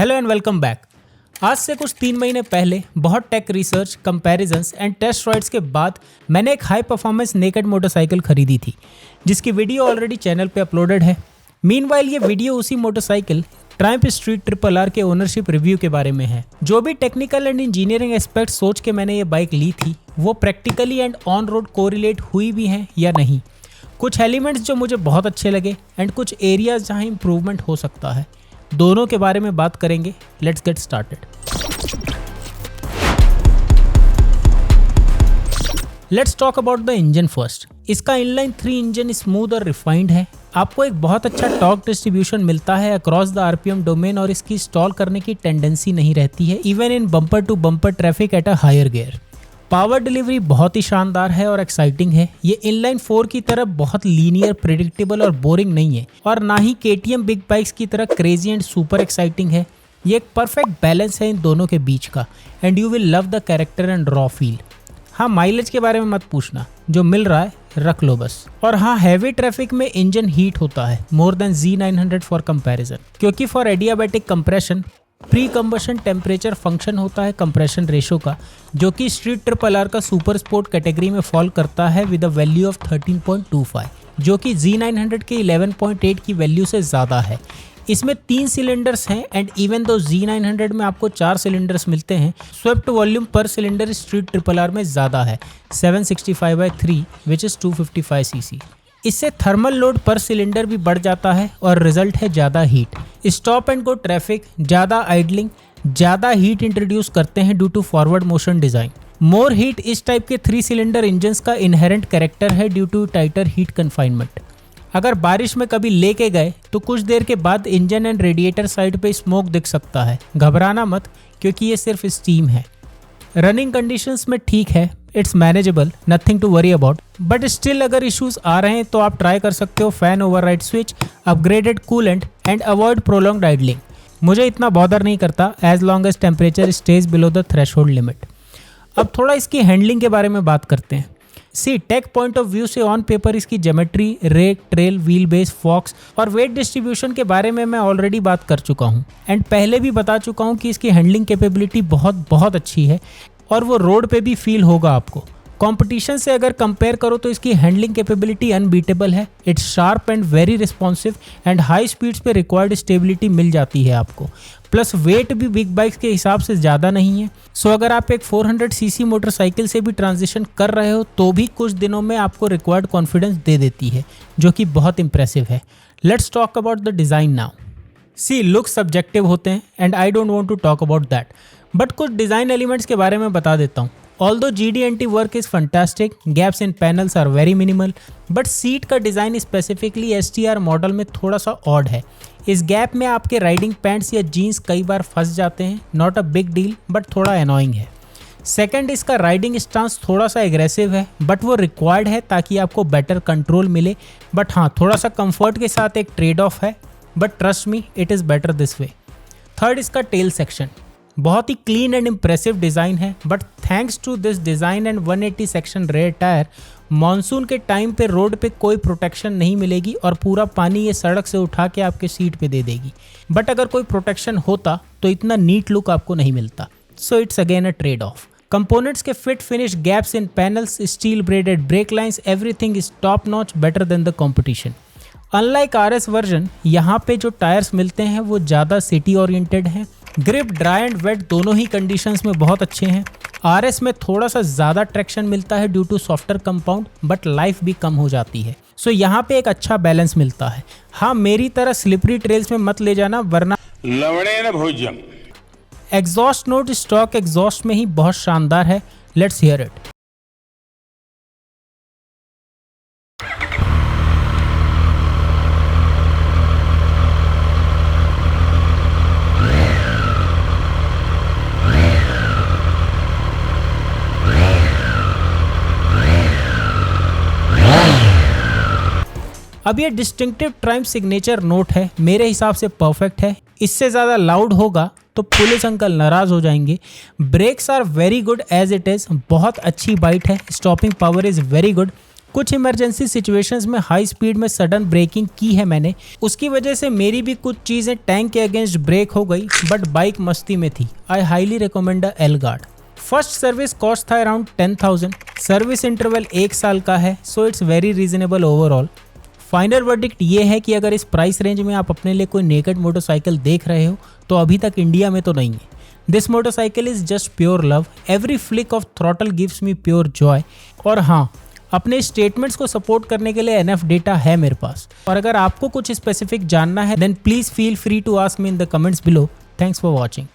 Hello and welcome back. आज से कुछ 3 महीने पहले बहुत tech research, comparisons and test rides के बाद मैंने एक हाई परफॉर्मेंस नेकेड मोटरसाइकिल खरीदी थी, जिसकी वीडियो ऑलरेडी चैनल पे अपलोडेड है। मीनवाइल ये वीडियो उसी motorcycle Triumph street Triple are के ओनरशिप रिव्यू के बारे में है। जो भी टेक्निकल एंड इंजीनियरिंग एस्पेक्ट सोच के मैंने ये बाइक ली थी, वो practically and on road correlate हुई भी हैं या नहीं। कुछ एलिमेंट्स जो मुझे बहुत अच्छे लगे एंड कुछ एरियाज जहाँ इंप्रूवमेंट हो सकता है, दोनों के बारे में बात करेंगे। Let's get started. Let's talk about the engine first. इसका इनलाइन 3 इंजन स्मूथ और रिफाइंड है। आपको एक बहुत अच्छा टॉर्क डिस्ट्रीब्यूशन मिलता है अक्रॉस द आरपीएम डोमेन और इसकी स्टॉल करने की टेंडेंसी नहीं रहती है even in bumper to bumper traffic at a higher gear. Power delivery बहुत ही शानदार है और एक्साइटिंग है। ये इनलाइन 4 की तरह बहुत लीनियर, प्रेडिक्टेबल और बोरिंग नहीं है और ना ही केटीएम बिग बाइक्स की तरह क्रेजी एंड सुपर एक्साइटिंग है। ये एक परफेक्ट बैलेंस है इन दोनों के बीच का and you will love the character and raw feel. हाँ, माइलेज के बारे में मत पूछना, जो मिल रहा है रख लो बस। और हाँ, हैवी ट्रैफिक में इंजन हीट होता है more than Z900 for comparison, क्योंकि for adiabatic compression pre combustion temperature function होता है कंप्रेशन रेशो का, जो कि स्ट्रीट ट्रिपल आर का सुपर स्पोर्ट कैटेगरी में फॉल करता है विद अ वैल्यू ऑफ 13.25, जो कि Z900 के 11.8 की वैल्यू से ज़्यादा है। इसमें 3 सिलेंडर्स हैं एंड इवन दो Z900 में आपको 4 सिलेंडर्स मिलते हैं, swept volume per cylinder Street Triple R में ज़्यादा है 765/3 विच इज़ 255 cc। इससे थर्मल लोड पर सिलेंडर भी बढ़ जाता है और रिजल्ट है ज़्यादा heat. Stop and go traffic, ज़्यादा आइडलिंग, ज़्यादा हीट इंट्रोड्यूस करते हैं due to forward motion design. More heat इस टाइप के 3 सिलेंडर इंजन्स का इनहेरेंट कैरेक्टर है due to tighter heat confinement. अगर बारिश में कभी लेके गए तो कुछ देर के बाद इंजन एंड रेडिएटर साइड पे स्मोक दिख सकता है। घबराना मत, क्योंकि ये सिर्फ स्टीम है। रनिंग कंडीशंस में ठीक है, it's manageable, nothing to worry about. But still अगर इश्यूज आ रहे हैं तो आप ट्राई कर सकते हो fan override switch, upgraded coolant and avoid prolonged idling. मुझे इतना बॉदर नहीं करता as long as temperature stays below the threshold limit. अब थोड़ा इसकी हैंडलिंग के बारे में बात करते हैं। See, tech point of view से ऑन पेपर इसकी geometry, rake, trail, wheelbase, forks और वेट डिस्ट्रीब्यूशन के बारे में मैं ऑलरेडी बात कर चुका हूँ एंड पहले भी बता चुका हूँ कि इसकी हैंडलिंग कैपेबिलिटी बहुत अच्छी है और वो रोड पे भी फील होगा आपको। कंपटीशन से अगर कंपेयर करो तो इसकी हैंडलिंग कैपेबिलिटी अनबीटेबल है। It's sharp and very responsive and high speeds पे रिक्वायर्ड स्टेबिलिटी मिल जाती है आपको। प्लस वेट भी बिग बाइक्स के हिसाब से ज़्यादा नहीं है। सो अगर आप एक 400 सीसी मोटरसाइकिल से भी ट्रांजिशन कर रहे हो तो भी कुछ दिनों में आपको रिक्वायर्ड कॉन्फिडेंस दे देती है, जो कि बहुत इंप्रेसिव है। Let's talk about the design now. See, look subjective होते हैं and I don't want to talk about that, but कुछ डिज़ाइन एलिमेंट्स के बारे में बता देता हूँ। Although GD&T work is fantastic, gaps in panels are very minimal, but seat का डिज़ाइन स्पेसिफिकली STR मॉडल में थोड़ा सा ऑड है। इस गैप में आपके राइडिंग पैंट्स या जीन्स कई बार फंस जाते हैं। Not a big deal, but थोड़ा एनोइंग है। सेकंड, इसका राइडिंग स्टांस थोड़ा सा एग्रेसिव है, बट वो रिक्वायर्ड है ताकि आपको बेटर कंट्रोल मिले। बट हाँ, थोड़ा सा कंफर्ट के साथ एक ट्रेड ऑफ है, but trust me it is better this way. Third, इसका टेल सेक्शन बहुत ही क्लीन एंड इम्प्रेसिव डिज़ाइन है, but thanks to this design and 180 section rear tyre, monsoon के टाइम पे रोड पे कोई प्रोटेक्शन नहीं मिलेगी और पूरा पानी ये सड़क से उठा के आपके सीट पे दे देगी। बट अगर कोई प्रोटेक्शन होता तो इतना नीट लुक आपको नहीं मिलता। So it's again a trade off. Components के fit finish, gaps in panels, steel braided brake lines, everything is top notch, better than the competition. Unlike RS version, यहाँ पे जो टायर्स मिलते हैं वो ज़्यादा सिटी ओरिएंटेड हैं। ग्रिप, ड्राई एंड वेट दोनों ही कंडीशंस में बहुत अच्छे हैं। RS में थोड़ा सा ज़्यादा ट्रैक्शन मिलता है due to softer compound, but life भी कम हो जाती है। सो यहाँ पे एक अच्छा बैलेंस मिलता है। हाँ, मेरी तरह स्लिपरी ट्रेल्स में मत ले जाना, वरना लवड़े न भोजन। एग्जॉस्ट नोट स्टॉक एग्जॉस्ट में ही बहुत शानदार है। Let's hear it. अब ये डिस्टिंक्टिव ट्रायम्फ सिग्नेचर नोट है, मेरे हिसाब से परफेक्ट है। इससे ज़्यादा लाउड होगा तो पुलिस अंकल नाराज़ हो जाएंगे। Brakes are very good as it is, बहुत अच्छी बाइट है। Stopping power is very good. कुछ इमरजेंसी सिचुएशंस में हाई स्पीड में सडन ब्रेकिंग की है मैंने, उसकी वजह से मेरी भी कुछ चीज़ें टैंक के अगेंस्ट ब्रेक हो गई, बट बाइक मस्ती में थी। I highly recommend L guard. First service cost था अराउंड 10,000। सर्विस इंटरवल 1 साल का है, so it's very reasonable overall. Final verdict ये है कि अगर इस प्राइस रेंज में आप अपने लिए कोई नेकेड मोटरसाइकिल देख रहे हो तो अभी तक इंडिया में तो नहीं है। This motorcycle is just pure love, every flick of throttle gives me pure Joy. और हाँ, अपने स्टेटमेंट्स को सपोर्ट करने के लिए एनएफ डेटा है मेरे पास। और अगर आपको कुछ स्पेसिफिक जानना है then please feel free to ask me in the comments below. Thanks for watching.